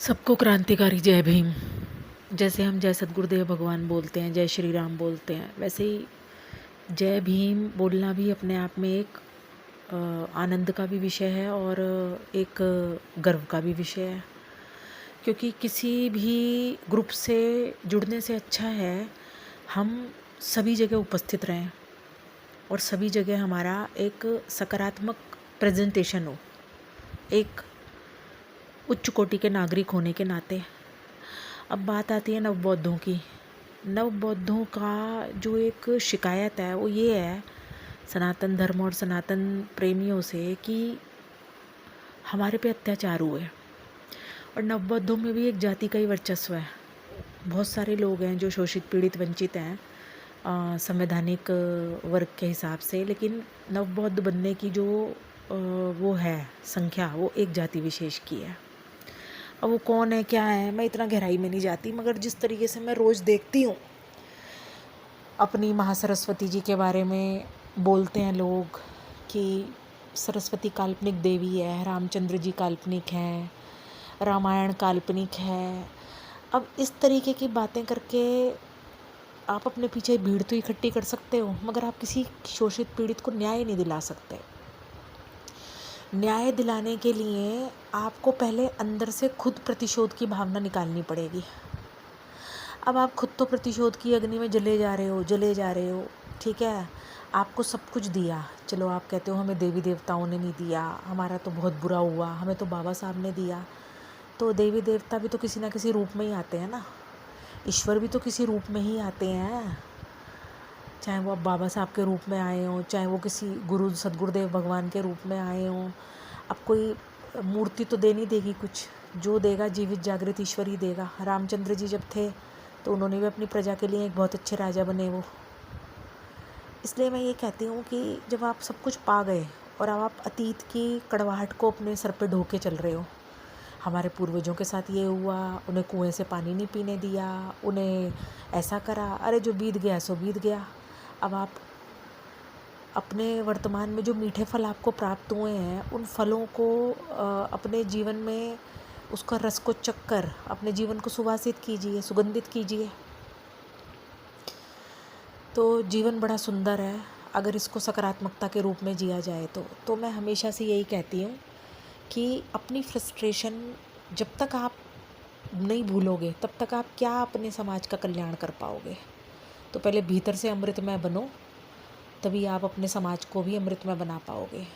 सबको क्रांतिकारी जय भीम। जैसे हम जय सद्गुरुदेव भगवान बोलते हैं, जय श्री राम बोलते हैं, वैसे ही जय भीम बोलना भी अपने आप में एक आनंद का भी विषय है और एक गर्व का भी विषय है। क्योंकि किसी भी ग्रुप से जुड़ने से अच्छा है हम सभी जगह उपस्थित रहें और सभी जगह हमारा एक सकारात्मक प्रेजेंटेशन हो, एक उच्च कोटि के नागरिक होने के नाते। अब बात आती है नवबौद्धों की। नवबौद्धों का जो एक शिकायत है वो ये है सनातन धर्म और सनातन प्रेमियों से कि हमारे पे अत्याचार हुए और नवबौद्धों में भी एक जाति का ही वर्चस्व है। बहुत सारे लोग हैं जो शोषित पीड़ित वंचित हैं संवैधानिक वर्ग के हिसाब से, लेकिन नवबौद्ध बनने की जो वो है संख्या वो एक जाति विशेष की है। अब वो कौन है क्या है मैं इतना गहराई में नहीं जाती, मगर जिस तरीके से मैं रोज़ देखती हूँ अपनी महासरस्वती जी के बारे में बोलते हैं लोग कि सरस्वती काल्पनिक देवी है, रामचंद्र जी काल्पनिक हैं, रामायण काल्पनिक है। अब इस तरीके की बातें करके आप अपने पीछे भीड़ तो इकट्ठी कर सकते हो, मगर आप किसी शोषित पीड़ित को न्याय नहीं दिला सकते। न्याय दिलाने के लिए आपको पहले अंदर से खुद प्रतिशोध की भावना निकालनी पड़ेगी। अब आप खुद तो प्रतिशोध की अग्नि में जले जा रहे हो, ठीक है। आपको सब कुछ दिया, चलो आप कहते हो हमें देवी देवताओं ने नहीं दिया, हमारा तो बहुत बुरा हुआ, हमें तो बाबा साहब ने दिया। तो देवी देवता भी तो किसी ना किसी रूप में ही आते हैं ना, ईश्वर भी तो किसी रूप में ही आते हैं, चाहे वो अब बाबा साहब के रूप में आए हों, चाहे वो किसी गुरु सद्गुरुदेव भगवान के रूप में आए हों। अब कोई मूर्ति तो दे नहीं देगी कुछ, जो देगा जीवित जागृत ईश्वर ही देगा। रामचंद्र जी जब थे तो उन्होंने भी अपनी प्रजा के लिए एक बहुत अच्छे राजा बने वो। इसलिए मैं ये कहती हूँ कि जब आप सब कुछ पा गए और अब आप अतीत की कड़वाहट को अपने सर पे ढो के चल रहे हो, हमारे पूर्वजों के साथ ये हुआ, उन्हें कुएं से पानी नहीं पीने दिया, उन्हें ऐसा करा, अरे जो बीत गया सो बीत गया। अब आप अपने वर्तमान में जो मीठे फल आपको प्राप्त हुए हैं उन फलों को अपने जीवन में उसका रस को चखकर अपने जीवन को सुवासित कीजिए, सुगंधित कीजिए। तो जीवन बड़ा सुंदर है अगर इसको सकारात्मकता के रूप में जिया जाए तो मैं हमेशा से यही कहती हूँ कि अपनी फ्रस्ट्रेशन जब तक आप नहीं भूलोगे तब तक आप क्या अपने समाज का कल्याण कर पाओगे। तो पहले भीतर से अमृतमय बनो, तभी आप अपने समाज को भी अमृतमय बना पाओगे।